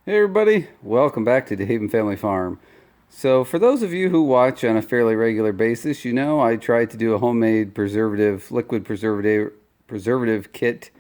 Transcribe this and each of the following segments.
Hey everybody, welcome back to the Haven Family Farm. So for those of you who watch on a fairly regular basis, you know I tried to do a homemade liquid preservative kit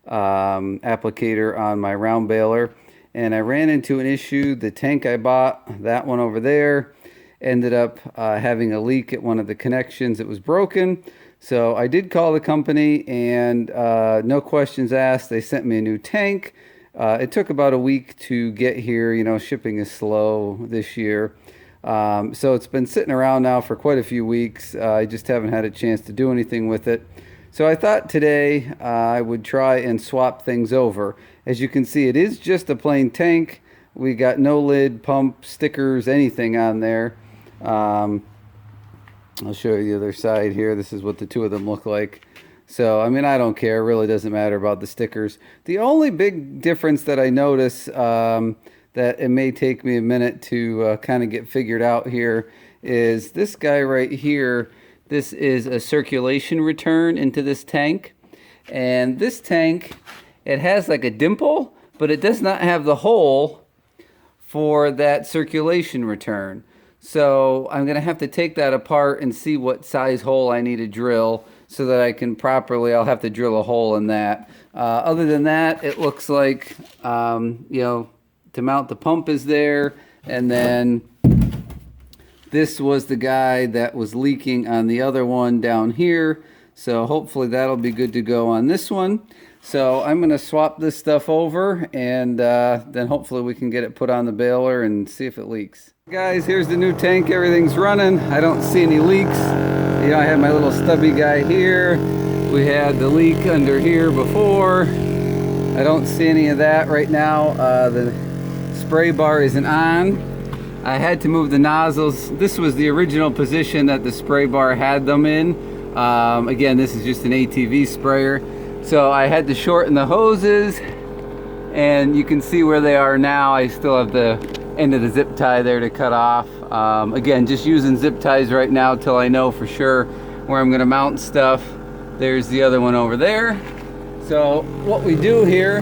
applicator on my round baler, and I ran into an issue. The tank I bought, that one over there, ended up having a leak at one of the connections. It was broken. So I did call the company, and no questions asked, they sent me a new tank. It took about a week to get here. You know, shipping is slow this year. So it's been sitting around now for quite a few weeks. I just haven't had a chance to do anything with it. So I thought today I would try and swap things over. As you can see, it is just a plain tank. We got no lid, pump, stickers, anything on there. I'll show you the other side here. This is what the two of them look like. So, I mean, I don't care. It really doesn't matter about the stickers. The only big difference that I notice that it may take me a minute to kind of get figured out here is this guy right here. This is a circulation return into this tank. And this tank, it has like a dimple, but it does not have the hole for that circulation return. So I'm going to have to take that apart and see what size hole I need to drill so that I can properly, I'll have to drill a hole in that. Other than that, it looks like, to mount the pump is there. And then this was the guy that was leaking on the other one down here. So hopefully that'll be good to go on this one. So I'm going to swap this stuff over, and then hopefully we can get it put on the baler and see if it leaks. Guys, here's the new tank. Everything's running. I don't see any leaks. You know, I have my little stubby guy here. We had the leak under here before. I don't see any of that right now. The spray bar isn't on. I had to move the nozzles. This was the original position that the spray bar had them in. Again, this is just an ATV sprayer. So I had to shorten the hoses, and you can see where they are now. I still have the end of the zip tie there to cut off. Again, just using zip ties right now till I know for sure where I'm gonna mount stuff. There's the other one over there. So what we do here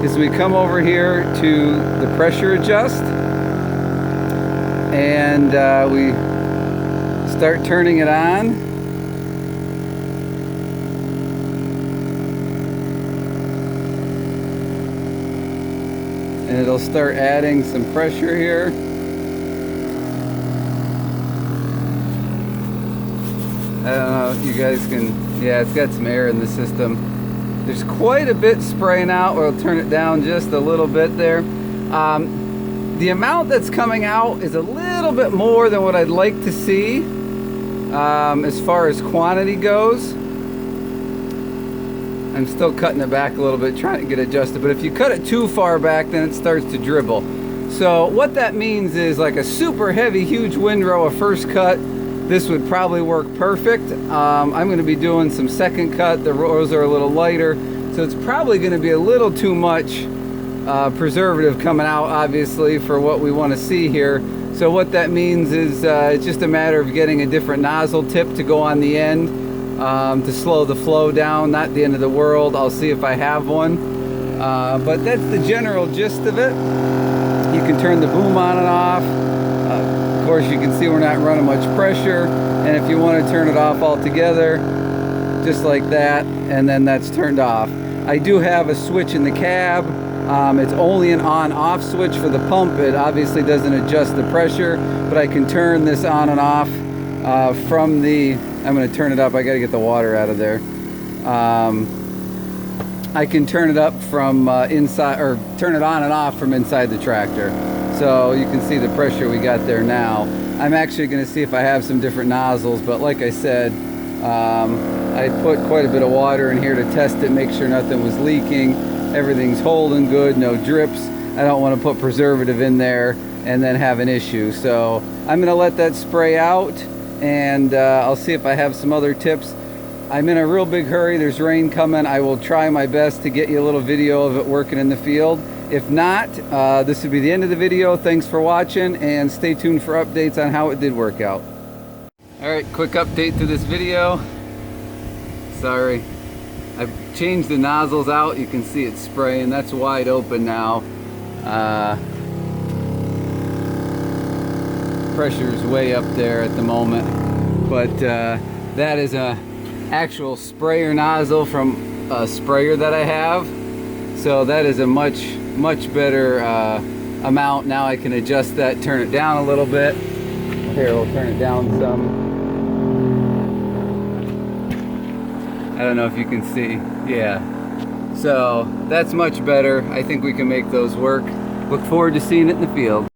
is we come over here to the pressure adjust, and we start turning it on. And it'll start adding some pressure here. I don't know if you guys can, yeah, it's got some air in the system. There's quite a bit spraying out. We'll turn it down just a little bit there. The amount that's coming out is a little bit more than what I'd like to see as far as quantity goes. I'm still cutting it back a little bit, trying to get adjusted, but if you cut it too far back, then it starts to dribble. So what that means is, like a super heavy, huge windrow, a first cut, this would probably work perfect. I'm going to be doing some second cut. The rows are a little lighter, so it's probably going to be a little too much preservative coming out, obviously, for what we want to see here. So what that means is it's just a matter of getting a different nozzle tip to go on the end. To slow the flow down. Not the end of the world. I'll see if I have one. But that's the general gist of it. You can turn the boom on and off. Of course, you can see we're not running much pressure. And if you want to turn it off altogether, just like that, and then that's turned off. I do have a switch in the cab. It's only an on-off switch for the pump. It obviously doesn't adjust the pressure, but I can turn this on and off from the, I'm going to turn it up. I got to get the water out of there. I can turn it up from inside, or turn it on and off from inside the tractor. So you can see the pressure we got there now. I'm actually going to see if I have some different nozzles, but like I said, I put quite a bit of water in here to test it, make sure nothing was leaking. Everything's holding good, no drips. I don't want to put preservative in there and then have an issue. So I'm going to let that spray out, and I'll see if I have some other tips. I'm in a real big hurry. There's rain coming. I will try my best to get you a little video of it working in the field. If not, this would be the end of the video. Thanks for watching, and stay tuned for updates on how it did work out. All right, quick update to this video. Sorry, I've changed the nozzles out. You can see it's spraying. That's wide open now. Pressure's way up there at the moment, but that is a actual sprayer nozzle from a sprayer that I have, so that is a much better amount. Now I can adjust that, turn it down a little bit. Here, we'll turn it down some. I don't know if you can see. Yeah, so that's much better. I think we can make those work. Look forward to seeing it in the field.